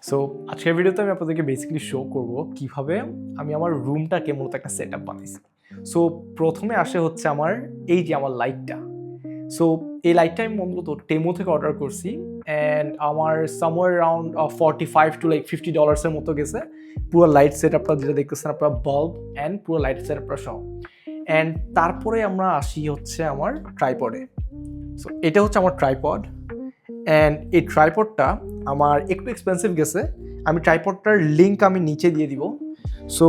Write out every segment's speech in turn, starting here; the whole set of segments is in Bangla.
সো আজকের ভিডিওতে আমি আপনাদেরকে বেসিক্যালি শো করব কিভাবে আমি আমার রুমটাকে মূলত একটা সেট আপ বানাইছি। সো প্রথমে আসে হচ্ছে আমার এই যে আমার লাইটটা। সো এই লাইটটা আমি মূলত টেমো থেকে অর্ডার করছি অ্যান্ড আমার সামওয়ার অ্যারাউন্ড $45 to $50 মতো গেছে পুরো লাইট সেট আপটা, যেটা দেখতেছেন আপনারা, বাল্ব অ্যান্ড পুরো লাইট সেট আপটা সহ। অ্যান্ড তারপরে আমরা আসি হচ্ছে আমার ট্রাইপডে। সো এটা হচ্ছে আমার ট্রাইপড অ্যান্ড এই ট্রাইপডটা আমার একটু এক্সপেন্সিভ গেছে। আমি ট্রাইপডটার লিঙ্ক আমি নিচে দিয়ে দিব। সো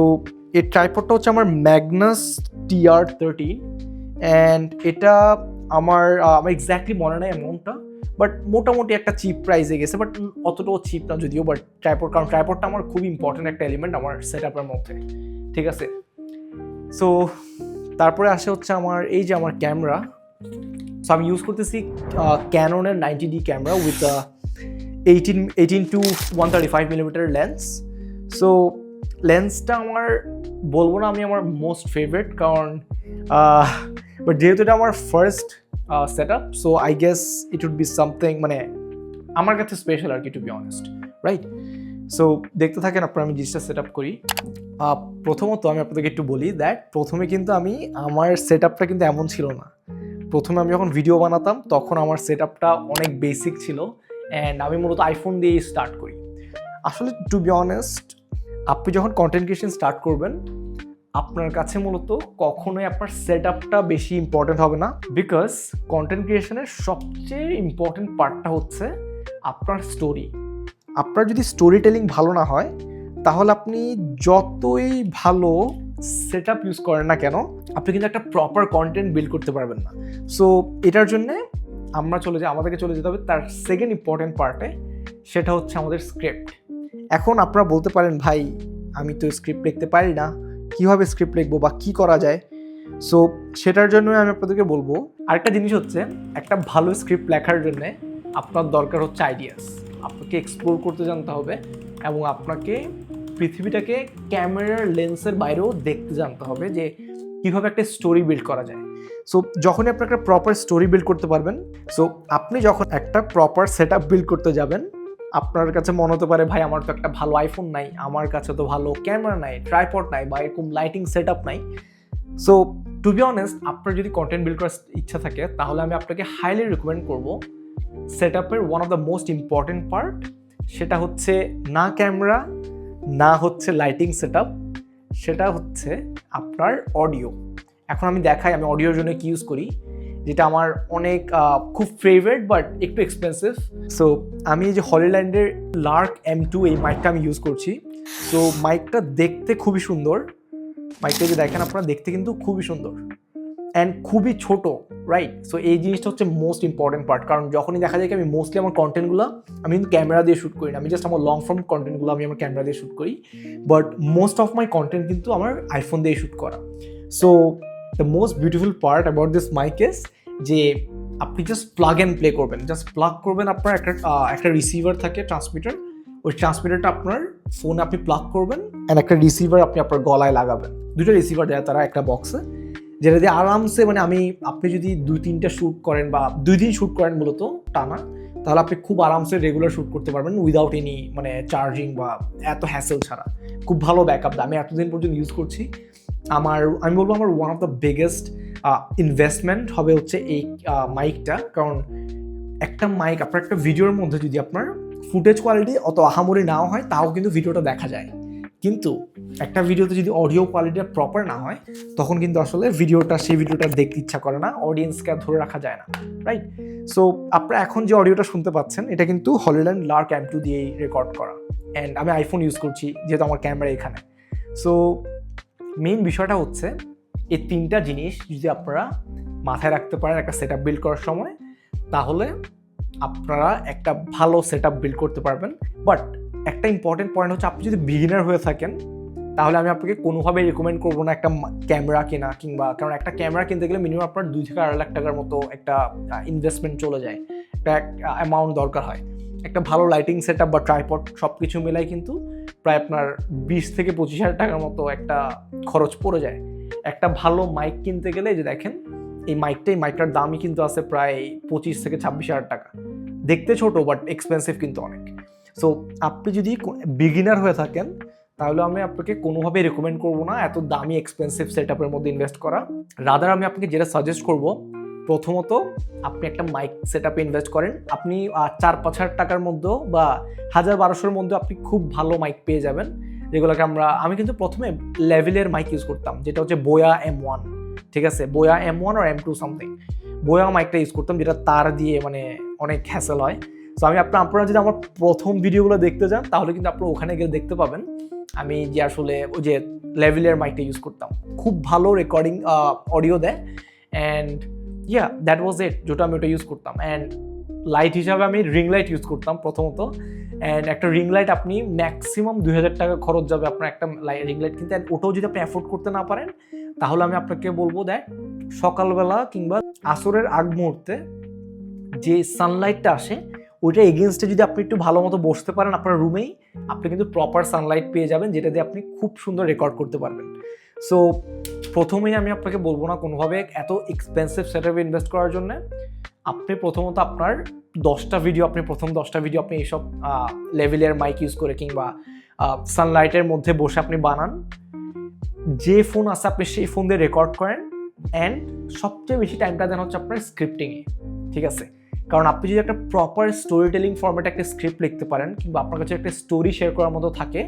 এই ট্রাইপডটা হচ্ছে আমার ম্যাগনাস TR13 অ্যান্ড এটা আমার এক্স্যাক্টলি মনে নেই অ্যামাউন্টটা, বাট মোটামুটি একটা চিপ প্রাইসে গেছে, বাট অতটাও চিপ না যদিও। বাট ট্রাইপড, কারণ ট্রাইপডটা আমার খুব ইম্পর্টেন্ট একটা এলিমেন্ট আমার সেট আপের মধ্যে, ঠিক আছে। সো তারপরে আসে হচ্ছে আমার এই যে আমার ক্যামেরা। সো আমি ইউজ করতেছি ক্যাননের 90D camera with 18 to 135mm lens. So লেন্সটা আমার বলবো না আমি আমার মোস্ট ফেভারিট, কারণ বাট যেহেতু এটা আমার first set up, so I guess it would be something, মানে আমার কাছে স্পেশাল আর কি, to be honest, right. So দেখতে থাকেন আপনারা আমি জিনিসটা সেট আপ করি। প্রথমত আমি আপনাদেরকে একটু বলি দ্যাট প্রথমে কিন্তু আমার সেট আপটা কিন্তু এমন ছিল না। প্রথমে আমি যখন ভিডিও বানাতাম তখন আমার সেট আপটা অনেক বেসিক ছিল অ্যান্ড আমি মূলত আইফোন দিয়েই স্টার্ট করি। আসলে টু বি অনেস্ট, আপনি যখন কন্টেন্ট ক্রিয়েশন স্টার্ট করবেন আপনার কাছে মূলত কখনোই আপনার সেট আপটা বেশি ইম্পর্টেন্ট হবে না, বিকজ কন্টেন্ট ক্রিয়েশনের সবচেয়ে ইম্পর্টেন্ট পার্টটা হচ্ছে আপনার স্টোরি। আপনার যদি স্টোরি টেলিং ভালো না হয় তাহলে আপনি যতই ভালো সেট আপ ইউজ করেন না কেন, আপনি কিন্তু একটা প্রপার কন্টেন্ট বিল্ড করতে পারবেন না। সো এটার জন্যে আমাদেরকে চলে যেতে হবে তার সেকেন্ড ইম্পর্টেন্ট পার্টে, সেটা হচ্ছে আমাদের স্ক্রিপ্ট। এখন আপনারা বলতে পারেন, ভাই আমি তো স্ক্রিপ্ট লিখতে পারি না, কীভাবে স্ক্রিপ্ট লিখবো বা কী করা যায়? সো সেটার জন্য আমি আপনাদেরকে বলবো, আরেকটা জিনিস হচ্ছে, একটা ভালো স্ক্রিপ্ট লেখার জন্যে আপনার দরকার হচ্ছে আইডিয়াস। আপনাকে এক্সপ্লোর করতে জানতে হবে এবং আপনাকে পৃথিবীটাকে ক্যামেরার লেন্সের বাইরেও দেখতে জানতে হবে যে কীভাবে একটা স্টোরি বিল্ড করা যায়। সো যখনই আপনি একটা প্রপার স্টোরি বিল্ড করতে পারবেন, সো আপনি যখন একটা প্রপার সেট আপ বিল্ড করতে যাবেন, আপনার কাছে মনে হতে পারে, ভাই আমার তো একটা ভালো আইফোন নাই, আমার কাছে তো ভালো ক্যামেরা নাই, ট্রাইপড নাই, বা এরকম লাইটিং সেট আপ নাই। সো টু বি অনেস্ট, আপনার যদি কন্টেন্ট বিল্ড করার ইচ্ছা থাকে তাহলে আমি আপনাকে হাইলি রিকমেন্ড করবো সেট আপের one of the most important part, সেটা হচ্ছে না ক্যামেরা, না হচ্ছে লাইটিং সেট আপ, সেটা হচ্ছে আপনার অডিও। এখন আমি দেখাই আমি অডিওর জন্য কি ইউজ করি, যেটা আমার অনেক খুব ফেভারিট বাট একটু এক্সপেন্সিভ। সো আমি এই যে হলিল্যান্ডের লার্ক M2 এই মাইকটা আমি ইউজ করছি। সো মাইকটা দেখতে খুবই সুন্দর, মাইকটা যে দেখেন আপনারা, দেখতে কিন্তু খুবই সুন্দর অ্যান্ড খুবই ছোট, রাইট। সো এই জিনিসটা হচ্ছে মোস্ট ইম্পর্টেন্ট পার্ট, কারণ যখনই দেখা যায় কি আমি মোস্টলি আমার কন্টেন্টগুলো আমি কিন্তু ক্যামেরা দিয়ে শ্যুট করি না, আমি জাস্ট আমার লং ফর্ম কন্টেন্টগুলো আমি আমার ক্যামেরা দিয়ে শ্যুট করি, but most of my content কিন্তু আমার আইফোন দিয়ে শ্যুট করা। So the most beautiful part about this mic is যে আপনি জাস্ট প্লাগ অ্যান্ড প্লে করবেন, জাস্ট প্লাগ করবেন। আপনার একটা রিসিভার থাকে, ট্রান্সমিটার, ওই ট্রান্সমিটারটা আপনার ফোনে আপনি প্লাগ করবেন অ্যান্ড একটা রিসিভার আপনি আপনার গলায় লাগাবেন। দুটো রিসিভার দেয় তারা একটা বক্সে, যেটা দিয়ে আরামসে, মানে আপনি যদি 2-3টা শ্যুট করেন বা 2 দিন শ্যুট করেন মূলত টানা, তাহলে আপনি খুব আরামসে রেগুলার শ্যুট করতে পারবেন উইদাউট এনি মানে চার্জিং বা এত হ্যাসেল ছাড়া। খুব ভালো ব্যাকআপ দেয়, আমি এতদিন পর্যন্ত ইউজ করছি। আমি বলবো আমার one of the biggest investment হবে হচ্ছে এই মাইকটা, কারণ একটা মাইক আপনার একটা ভিডিওর মধ্যে যদি আপনার ফুটেজ কোয়ালিটি অত আহামরি নাও হয় তাও কিন্তু ভিডিওটা দেখা যায়, কিন্তু একটা ভিডিওতে যদি অডিও কোয়ালিটিটা প্রপার না হয় তখন কিন্তু আসলে সেই ভিডিওটা দেখতে ইচ্ছা করে না, অডিয়েন্সকে ধরে রাখা যায় না, রাইট। সো আপনারা এখন যে অডিওটা শুনতে পাচ্ছেন এটা কিন্তু হলিল্যান্ড লার্ক M2 দিয়েই রেকর্ড করা অ্যান্ড আমি আইফোন ইউজ করছি যেহেতু আমার ক্যামেরা এখানে। সো মেইন বিষয়টা হচ্ছে এই 3টা জিনিস যদি আপনারা মাথায় রাখতে পারেন একটা সেট আপ বিল্ড করার সময়, তাহলে আপনারা একটা ভালো সেট আপ বিল্ড করতে পারবেন। বাট একটা ইম্পর্টেন্ট পয়েন্ট হচ্ছে, আপনি যদি বিগিনার হয়ে থাকেন তাহলে আমি আপনাকে কোনোভাবেই রেকমেন্ড করবো না একটা ক্যামেরা কেনা, কিংবা কারণ একটা ক্যামেরা কিনতে গেলে মিনিমাম আপনার 2 থেকে 2.5 লাখ টাকার মতো একটা ইনভেস্টমেন্ট চলে যায়, একটা অ্যামাউন্ট দরকার হয়। একটা ভালো লাইটিং সেট আপ বা ট্রাইপড সব কিছু মিলাই কিন্তু প্রায় আপনার 20 থেকে 25 হাজার টাকার মতো একটা খরচ পড়ে যায়। একটা ভালো মাইক কিনতে গেলে যে দেখেন এই মাইকটার দামই কিন্তু আছে প্রায় 25 থেকে 26 হাজার টাকা। দেখতে ছোট বাট এক্সপেন্সিভ কিন্তু অনেক। সো আপনি যদি বিগিনার হয়ে থাকেন তাহলে আমি আপনাকে কোনোভাবেই রেকমেন্ড করবো না এত দামি এক্সপেন্সিভ সেট আপের মধ্যে ইনভেস্ট করা। রাদার আমি আপনাকে যেটা সাজেস্ট করবো, প্রথমত আপনি একটা মাইক সেট আপে ইনভেস্ট করেন। আপনি 4-5 হাজার টাকার মধ্যে বা 1000-1200-এর মধ্যে আপনি খুব ভালো মাইক পেয়ে যাবেন, যেগুলোকে আমি কিন্তু প্রথমে লেভেলের মাইক ইউজ করতাম, যেটা হচ্ছে বোয়া M1, ঠিক আছে, বোয়া M1 আর M2 সামথিং, বোয়া মাইকটা ইউজ করতাম, যেটা তার দিয়ে মানে অনেক হ্যাসেল হয়। সো আপনারা যদি আমার প্রথম ভিডিওগুলো দেখতে যান তাহলে কিন্তু আপনারা ওখানে গিয়ে দেখতে পাবেন আমি যে আসলে ওই যে লেভেলের মাইকটা ইউজ করতাম, খুব ভালো রেকর্ডিং অডিও দেয়। অ্যান্ড দ্যাট ওয়াজ ইট, যেটা আমি ওটা ইউজ করতাম। অ্যান্ড লাইট হিসাবে আমি রিং লাইট ইউজ করতাম প্রথমত। অ্যান্ড একটা রিং লাইট আপনি ম্যাক্সিমাম 2000 টাকা খরচ যাবে আপনার একটা রিং লাইট কিনতে। ওটাও যদি আপনি অ্যাফোর্ড করতে না পারেন তাহলে আমি আপনাকে বলবো দ্যাট সকালবেলা কিংবা আসরের আগ মুহূর্তে যে সানলাইটটা আসে ওইটা এগেনস্টে যদি আপনি একটু ভালো মতো বসতে পারেন আপনার রুমেই, আপনি কিন্তু প্রপার সানলাইট পেয়ে যাবেন, যেটা দিয়ে আপনি খুব সুন্দর রেকর্ড করতে পারবেন। সো প্রথমেই আমি আপনাকে বলবো না কোনোভাবে এত এক্সপেন্সিভ সেটআপে ইনভেস্ট করার জন্য। আপনি প্রথমত আপনার 10টা ভিডিও আপনি এইসব লেভেলের মাইক ইউজ করে কিংবা সানলাইটের মধ্যে বসে আপনি বানান। যে ফোন আছে আপনি সেই ফোন দিয়ে রেকর্ড করেন। অ্যান্ড সবচেয়ে বেশি টাইমটা দেন হচ্ছে আপনার স্ক্রিপ্টিংয়ে, ঠিক আছে? কারণ আপনি যদি একটা প্রপার স্টোরি টেলিং ফর্মেটে একটা স্ক্রিপ্ট লিখতে পারেন কিংবা আপনার কাছে একটা স্টোরি শেয়ার করার মতো থাকে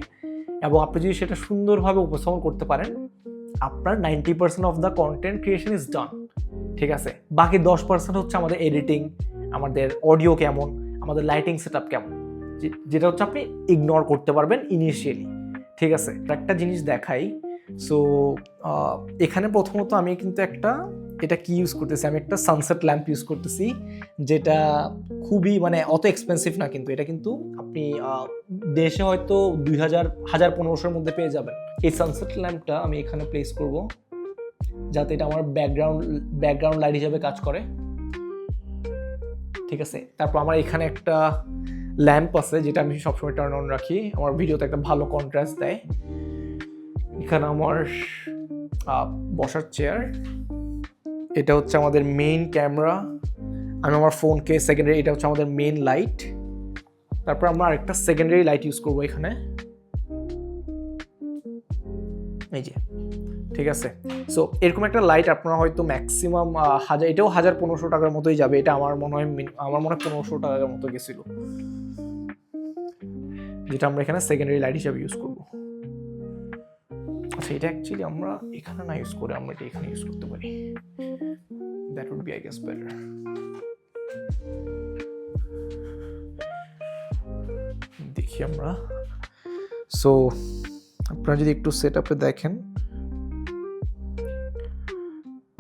এবং আপনি যদি সেটা সুন্দরভাবে উপস্থাপন করতে পারেন, আপনার 90% of the content creation is done, ঠিক আছে? বাকি 10% হচ্ছে আমাদের এডিটিং, আমাদের অডিও কেমন, আমাদের লাইটিং সেট আপ কেমন, যেটা হচ্ছে আপনি ইগনোর করতে পারবেন ইনিশিয়ালি, ঠিক আছে? একটা জিনিস দেখাই। সো এখানে প্রথমত আমি কিন্তু এটা কি ইউজ করতেছি, আমি একটা সানসেট ল্যাম্প ইউজ করতেছি, যেটা খুবই মানে অত এক্সপেন্সিভ না, কিন্তু এটা কিন্তু আপনি দেশে হয়তো 2000-1500-এর মধ্যে পেয়ে যাবেন। এই সানসেট ল্যাম্পটা আমি এখানে প্লেস করব যাতে এটা আমার ব্যাকগ্রাউন্ড লাইট হিসেবে কাজ করে, ঠিক আছে? তারপর আমার এখানে একটা ল্যাম্প আছে যেটা আমি সবসময় টার্ন অন রাখি, আমার ভিডিওতে একটা ভালো কন্ট্রাস্ট দেয়। এখানে আমার বসার চেয়ার, এটা হচ্ছে আমাদের মেইন ক্যামেরা, আমি আমার ফোনকে সেকেন্ডারি, এটা হচ্ছে আমাদের মেইন লাইট। তারপর আমরা আরেকটা সেকেন্ডারি লাইট ইউজ করবো এখানে, এই যে, ঠিক আছে? সো এরকম একটা লাইট আপনারা হয়তো ম্যাক্সিমাম এটাও 1000-1500 টাকার মতোই যাবে। এটা আমার মনে হয় 1500 টাকার মতো গেছিল, যেটা আমরা এখানে সেকেন্ডারি লাইট হিসাবে ইউজ করবো। আচ্ছা, এটা অ্যাকচুয়ালি আমরা এখানে না ইউজ করে আমরা এটা এখানে ইউজ করতে পারি, that would be I guess better. দেখি আমরা, সো আপনারা যদি একটু সেট আপে দেখেন,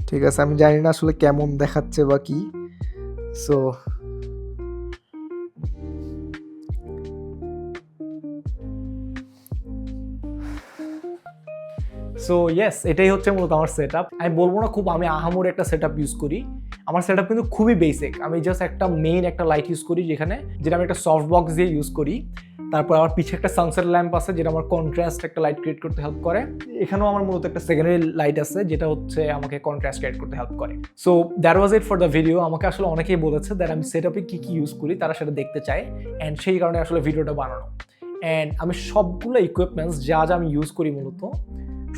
ঠিক আছে? আমি জানি না আসলে কেমন দেখাচ্ছে বা কি। সো ইয়েস, এটাই হচ্ছে মূলত আমার সেট আপ। আমি বলবো না খুব আমি আহামরি একটা সেট আপ ইউজ করি, আমার সেট আপ কিন্তু খুবই বেসিক। আমি জাস্ট একটা মেইন একটা লাইট ইউজ করি যেটা আমি একটা সফট বক্স দিয়ে ইউজ করি। তারপর আমার পিছে একটা সানসেট ল্যাম্প আছে যেটা আমার কন্ট্রাস্ট একটা লাইট ক্রিয়েট করতে হেল্প করে। এখানেও আমার মূলত একটা সেকেন্ডারি লাইট আছে যেটা হচ্ছে আমাকে কন্ট্রাস্ট ক্রিয়েট করতে হেল্প করে। So that was it for the video. আমাকে আসলে অনেকেই বলেছে দ্যাট আমি সেট আপে কী ইউজ করি, তারা সেটা দেখতে চায়, অ্যান্ড সেই কারণে আসলে ভিডিওটা বানানো। অ্যান্ড আমি সবগুলো ইকুইপমেন্টস যা আমি ইউজ করি মূলত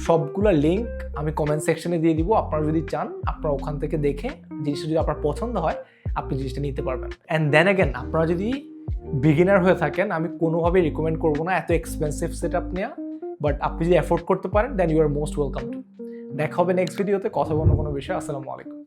সবগুলো লিঙ্ক আমি কমেন্ট সেকশনে দিয়ে দিব। আপনারা যদি চান আপনারা ওখান থেকে দেখে জিনিসটা যদি আপনার পছন্দ হয় আপনি জিনিসটা নিতে পারবেন। অ্যান্ড দেন অ্যাগেন, আপনারা যদি বিগিনার হয়ে থাকেন আমি কোনোভাবেই রিকমেন্ড করবো না এত এক্সপেন্সিভ সেট আপ নেওয়া, বাট আপনি যদি অ্যাফোর্ড করতে পারেন then you are most welcome too. দেখা হবে নেক্সট ভিডিওতে, কথা বলবো কোনো বিষয়। আসসালামু আলাইকুম।